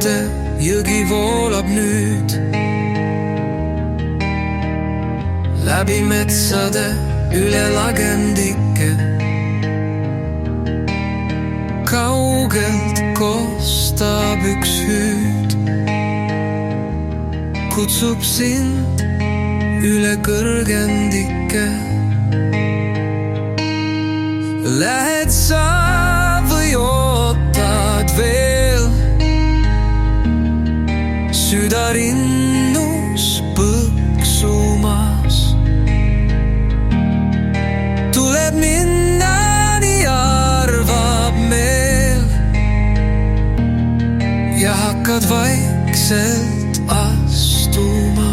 valikute jõgi voolab nüüd läbi metsade üle lagendike. Kaugelt kostab üks hüüd, kutsub sind üle kõrgendike. Lähed sa või ootad veel? Süda rinnus põksumas. Tuleb minna, nii arvab meel, ja hakkad vaikselt astuma.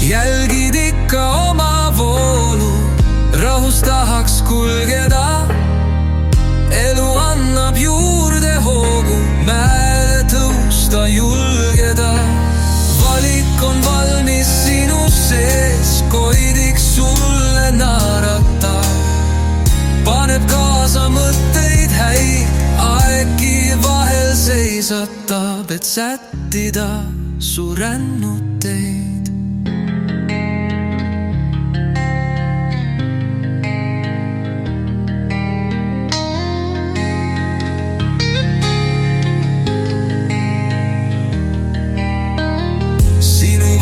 Jälgid ikka oma voolu, rahus tahaks kulgeda. Elu annab juurde hoogu, mäele tõusta julgeda. Valik on valmis sinu sees, koidiks sulle naerata. Paneb kaasa mõtteid häid, aegki vahel seisatab, et sättida su rännuteid.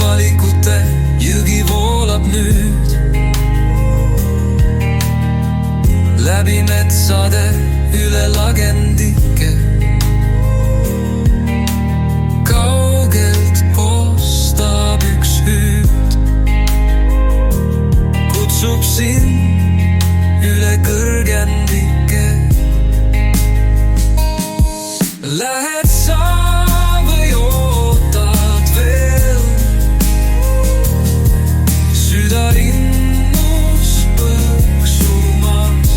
Valikute jõgi voolab nüüd läbi metsade üle lagendike. Kaugelt kostab üks hüüd, kutsub sind üle kõrgendike. Lähed sa või ootad veel? Süda rinnus põksumas.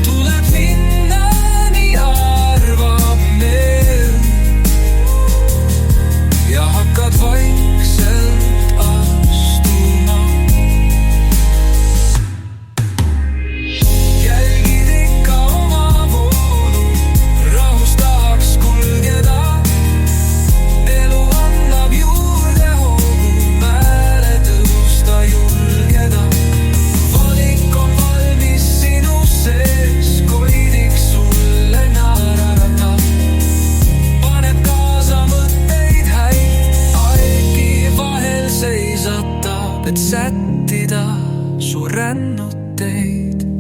Tuleb minna, nii arvab meel, ja hakkad vaikselt astuma. Jälgid ikka oma voolu, rahus tahaks kulgeda. Elu annab juurde hoogu, mäele tõusta julgeda. Valik on valmis sinu sees, koidiks sulle naerata. Paneb kaasa mõtteid häid, aegki vahel seisatab, et sättida su rännuteid.